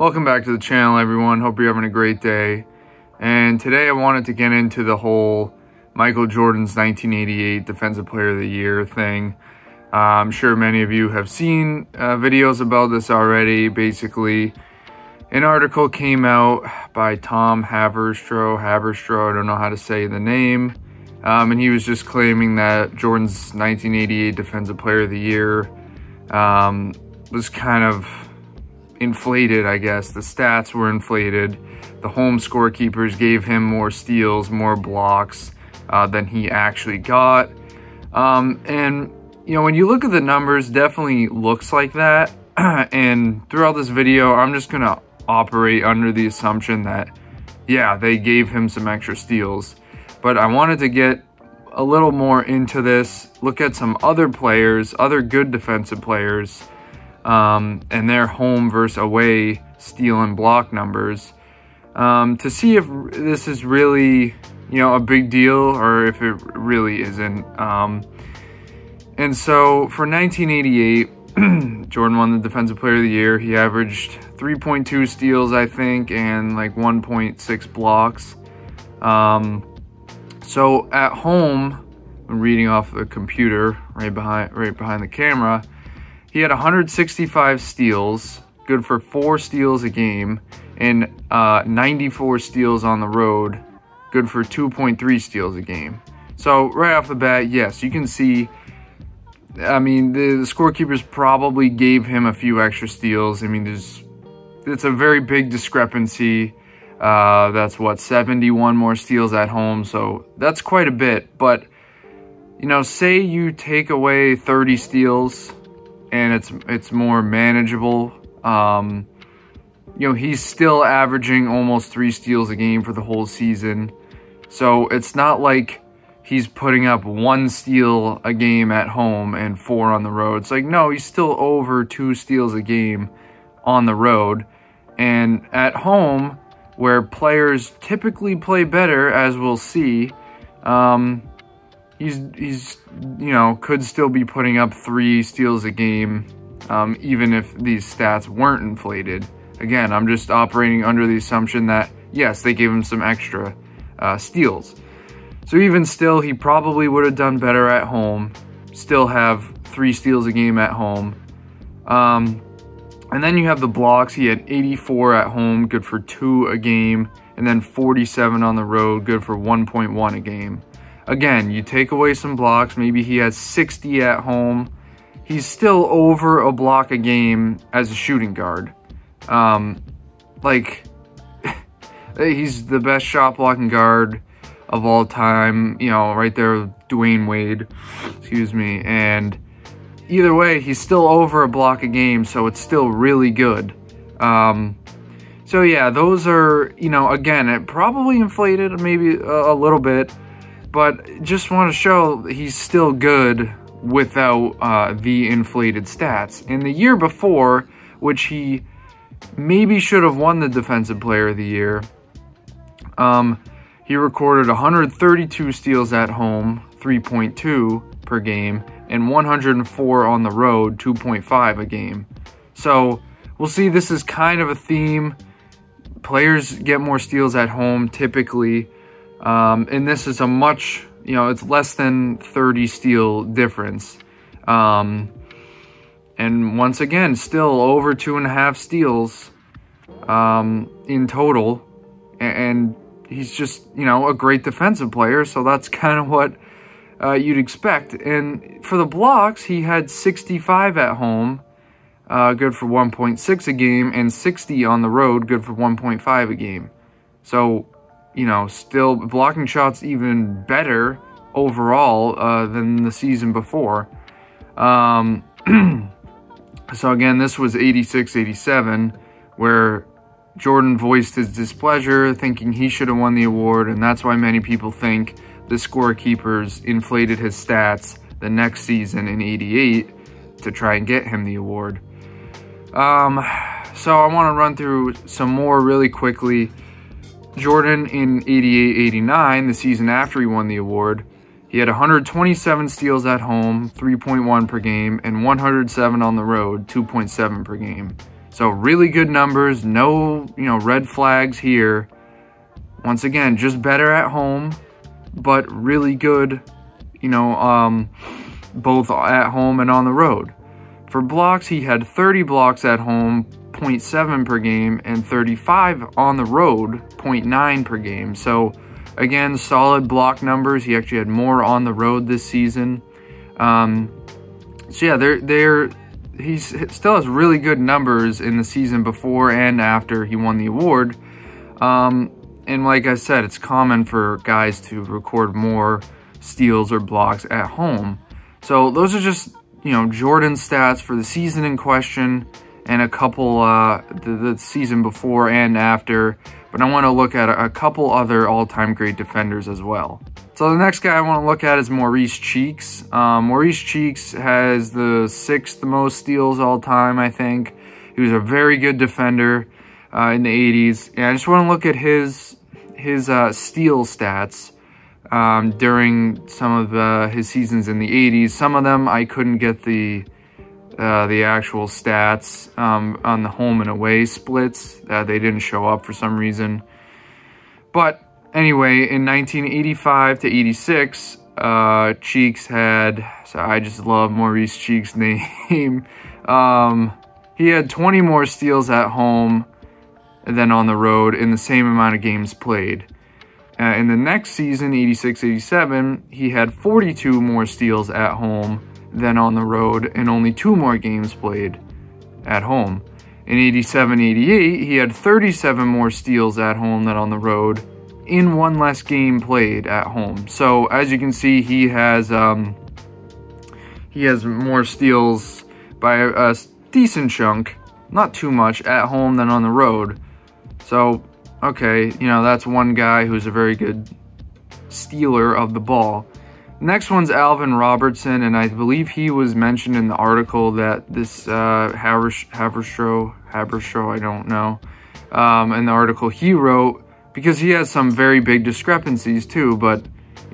Welcome back to the channel, everyone. Hope you're having a great day. And today I wanted to get into the whole Michael Jordan's 1988 Defensive Player of the Year thing. I'm sure many of you have seen videos about this already. Basically, an article came out by Tom Haberstroh, I don't know how to say the name. And he was just claiming that Jordan's 1988 Defensive Player of the Year was kind of inflated, I guess. The stats were inflated. The home scorekeepers gave him more steals, more blocks than he actually got. And, you know, when you look at the numbers, definitely looks like that. And throughout this video, I'm just going to operate under the assumption that, yeah, they gave him some extra steals. But I wanted to get a little more into this, look at some other players, other good defensive players, and their home versus away steal and block numbers, to see if this is really, you know, a big deal or if it really isn't. And so for 1988, Jordan won the Defensive Player of the Year. He averaged 3.2 steals, I think, and like 1.6 blocks. So at home, I'm reading off the computer right behind the camera, he had 165 steals, good for 4 steals a game, and 94 steals on the road, good for 2.3 steals a game. So right off the bat, yes, you can see, I mean, the scorekeepers probably gave him a few extra steals. I mean, it's a very big discrepancy. That's what, 71 more steals at home, so that's quite a bit. But, you know, say you take away 30 steals and it's more manageable. You know, he's still averaging almost 3 steals a game for the whole season. So it's not like he's putting up 1 steal a game at home and 4 on the road. It's like, no, he's still over 2 steals a game on the road. And at home, where players typically play better, as we'll see, he's you know, could still be putting up 3 steals a game, even if these stats weren't inflated. Again, I'm just operating under the assumption that, yes, they gave him some extra steals. So even still, he probably would have done better at home, still have 3 steals a game at home. And then you have the blocks. He had 84 at home, good for 2 a game, and then 47 on the road, good for 1.1 a game. Again, you take away some blocks, maybe he has 60 at home. He's still over a block a game as a shooting guard. Like, he's the best shot blocking guard of all time, you know, right there with Dwayne Wade, excuse me. And either way, he's still over a block a game, so it's still really good. So yeah, those are, you know, again, it probably inflated maybe a little bit, but just want to show he's still good without the inflated stats. In the year before, which he maybe should have won the Defensive Player of the Year, he recorded 132 steals at home, 3.2 per game, and 104 on the road, 2.5 a game. So we'll see, this is kind of a theme. Players get more steals at home typically, and this is a much, you know, it's less than 30 steal difference. And once again, still over 2.5 steals in total, and he's just, you know, a great defensive player, so that's kind of what you'd expect. And for the blocks, he had 65 at home, good for 1.6 a game, and 60 on the road, good for 1.5 a game. So, you know, still blocking shots even better overall than the season before. So again, this was 86-87, where Jordan voiced his displeasure, thinking he should have won the award, and that's why many people think the scorekeepers inflated his stats the next season in 88 to try and get him the award. So I want to run through some more really quickly. Jordan in 88-89, the season after he won the award, he had 127 steals at home, 3.1 per game, and 107 on the road, 2.7 per game. So really good numbers, no, red flags here. Once again, just better at home, but really good, both at home and on the road. For blocks, he had 30 blocks at home, 0.7 per game, and 35 on the road, 0.9 per game. So again, solid block numbers. He actually had more on the road this season. So yeah, he still has really good numbers in the season before and after he won the award. And like I said, it's common for guys to record more steals or blocks at home. So those are just, Jordan's stats for the season in question and a couple the season before and after. But I want to look at a couple other all-time great defenders as well. So the next guy I want to look at is Maurice Cheeks. Maurice Cheeks has the 6th most steals all time, I think. He was a very good defender in the 80s. And I just want to look at his steal stats during some of his seasons in the 80s. Some of them I couldn't get the actual stats on the home and away splits. They didn't show up for some reason. But anyway, in 1985 to 86, Cheeks had, so I just love Maurice Cheeks' name. He had 20 more steals at home than on the road in the same amount of games played. In the next season, 86-87, he had 42 more steals at home than on the road and only 2 more games played at home. In 87-88, he had 37 more steals at home than on the road in 1 less game played at home. So as you can see, he has more steals by a decent chunk, not too much, at home than on the road. So okay, that's one guy who's a very good stealer of the ball. Next one's Alvin Robertson, and I believe he was mentioned in the article that this Haberstroh, I don't know, in the article he wrote, because he has some very big discrepancies too, but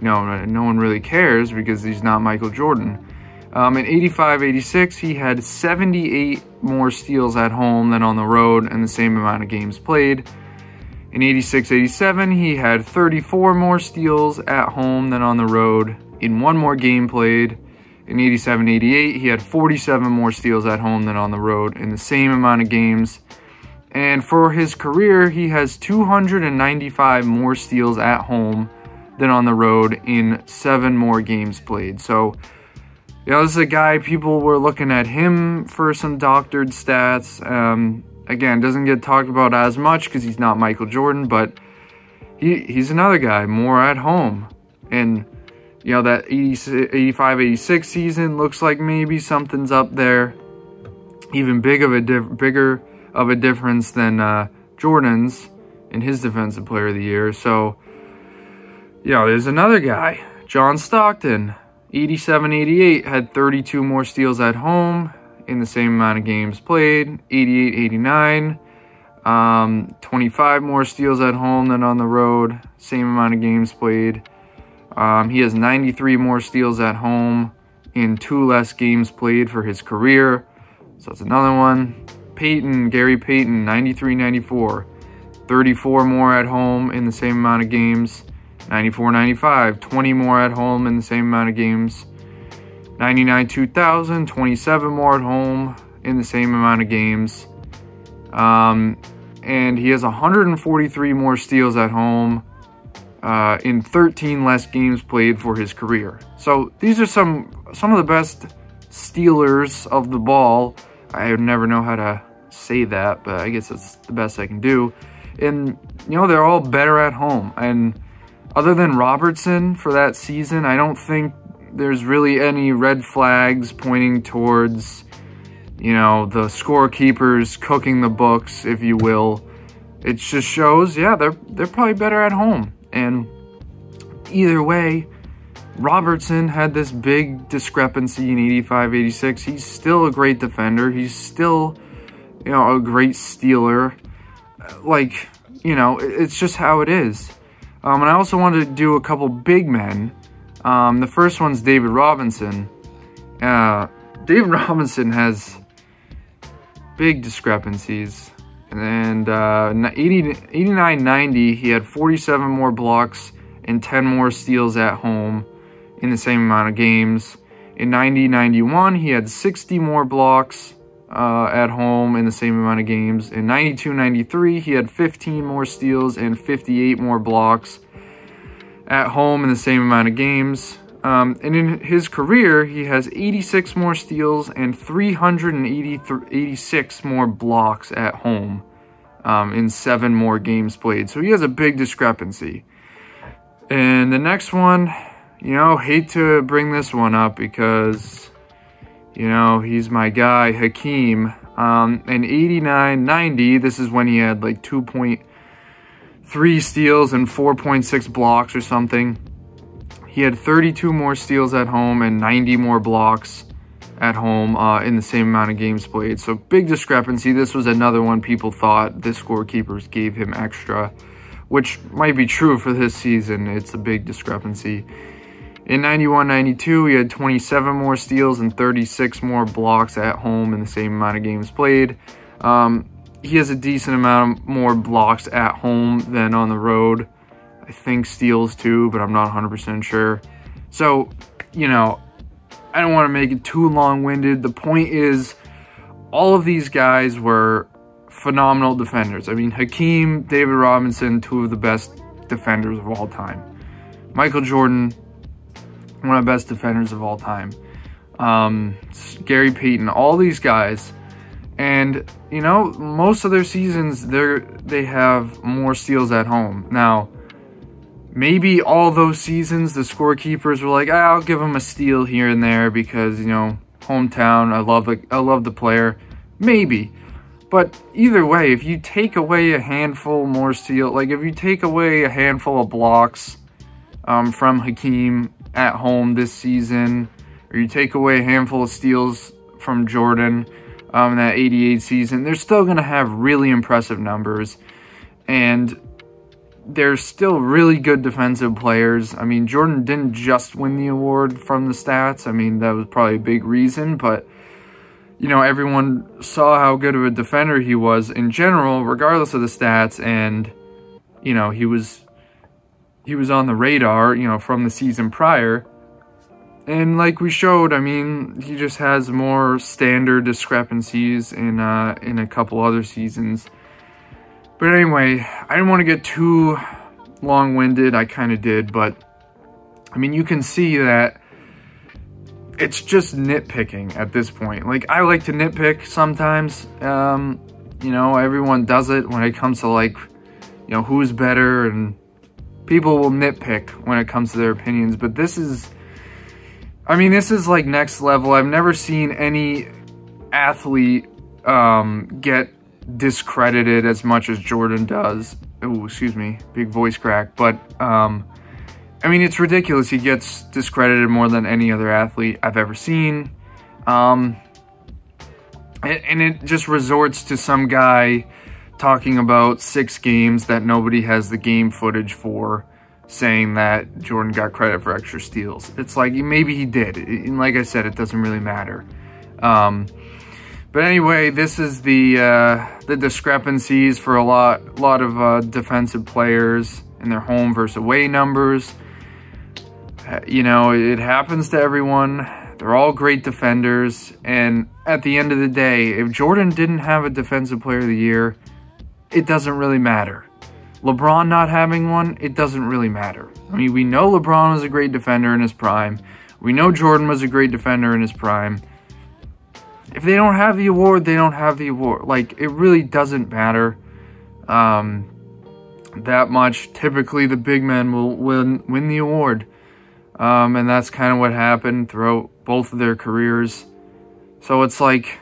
no one really cares because he's not Michael Jordan. In 85-86, he had 78 more steals at home than on the road and the same amount of games played. In 86-87, he had 34 more steals at home than on the road in 1 more game played. In 87-88, he had 47 more steals at home than on the road in the same amount of games. And for his career, he has 295 more steals at home than on the road in 7 more games played. So, this is a guy, people were looking at him for some doctored stats. Again, doesn't get talked about as much because he's not Michael Jordan, but he's another guy, more at home. And, that 85-86 season looks like maybe something's up there. Even bigger of a difference than Jordan's in his Defensive Player of the Year. So, there's another guy, John Stockton. 87-88 had 32 more steals at home in the same amount of games played. 88-89, 25 more steals at home than on the road, same amount of games played. He has 93 more steals at home in 2 less games played for his career. So that's another one. Payton, Gary Payton, 93-94, 34 more at home in the same amount of games. 94-95, 20 more at home in the same amount of games. 99-2000, 27 more at home in the same amount of games. And he has 143 more steals at home in 13 less games played for his career. So these are some of the best stealers of the ball. I would never know how to say that, but I guess that's the best I can do. And, they're all better at home. And other than Robertson for that season, I don't think there's really any red flags pointing towards, the scorekeepers cooking the books, if you will. It just shows, they're probably better at home. And either way, Robertson had this big discrepancy in 85-86. He's still a great defender. He's still, a great stealer. It's just how it is. And I also wanted to do a couple big men. The first one's David Robinson. David Robinson has big discrepancies. And 89-90, he had 47 more blocks and 10 more steals at home in the same amount of games. In 90-91, he had 60 more blocks at home in the same amount of games. In 92-93, he had 15 more steals and 58 more blocks at home in the same amount of games. And in his career, he has 86 more steals and 386 more blocks at home in 7 more games played. So he has a big discrepancy. And the next one, you know, hate to bring this one up because, you know, he's my guy, Hakeem. In 89-90, this is when he had like 2.3 steals and 4.6 blocks or something. He had 32 more steals at home and 90 more blocks at home in the same amount of games played. So big discrepancy. This was another one people thought the scorekeepers gave him extra, which might be true for this season. It's a big discrepancy. In 91-92, he had 27 more steals and 36 more blocks at home in the same amount of games played. He has a decent amount more blocks at home than on the road. I think steals too, but I'm not 100% sure. So, you know, I don't want to make it too long-winded. The point is, all of these guys were phenomenal defenders. I mean, Hakeem, David Robinson, 2 of the best defenders of all time. Michael Jordan, one of the best defenders of all time. Gary Payton, all these guys. And, you know, most of their seasons, they have more steals at home. Now, maybe all those seasons, the scorekeepers were like, I'll give him a steal here and there because, you know, hometown, I love the player. Maybe. But either way, if you take away a handful more steal, like if you take away a handful of blocks from Hakeem at home this season, or you take away a handful of steals from Jordan in that 88 season, they're still going to have really impressive numbers. And they're still really good defensive players. I mean, Jordan didn't just win the award from the stats. I mean, that was probably a big reason, but, you know, everyone saw how good of a defender he was in general, regardless of the stats, and, you know, he was on the radar, you know, from the season prior. And like we showed, I mean, he just has more standard discrepancies in a couple other seasons. But anyway, I didn't want to get too long-winded. I kind of did, but I mean, you can see that it's just nitpicking at this point. Like, I like to nitpick sometimes. You know, everyone does it when it comes to, like, you know, who's better, and people will nitpick when it comes to their opinions. But this is, I mean, this is like next level. I've never seen any athlete get discredited as much as Jordan does. Oh, excuse me, big voice crack. But I mean, it's ridiculous. He gets discredited more than any other athlete I've ever seen. And it just resorts to some guy talking about 6 games that nobody has the game footage for, saying that Jordan got credit for extra steals. It's like, maybe he did. And like I said, it doesn't really matter. But anyway, this is the discrepancies for a lot of defensive players in their home versus away numbers. You know, it happens to everyone. They're all great defenders. And at the end of the day, if Jordan didn't have a Defensive Player of the Year, it doesn't really matter. LeBron not having one, it doesn't really matter. I mean, we know LeBron was a great defender in his prime. We know Jordan was a great defender in his prime. If they don't have the award, they don't have the award. Like, it really doesn't matter that much. Typically, the big men will win the award. And that's kind of what happened throughout both of their careers. So it's like,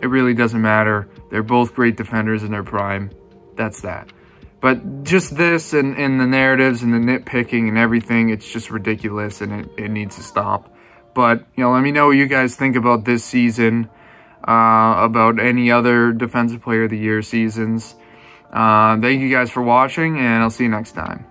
it really doesn't matter. They're both great defenders in their prime. That's that. But just this and the narratives and the nitpicking and everything, it's just ridiculous, and it needs to stop. But, you know, let me know what you guys think about this season, about any other Defensive Player of the Year seasons. Thank you guys for watching, and I'll see you next time.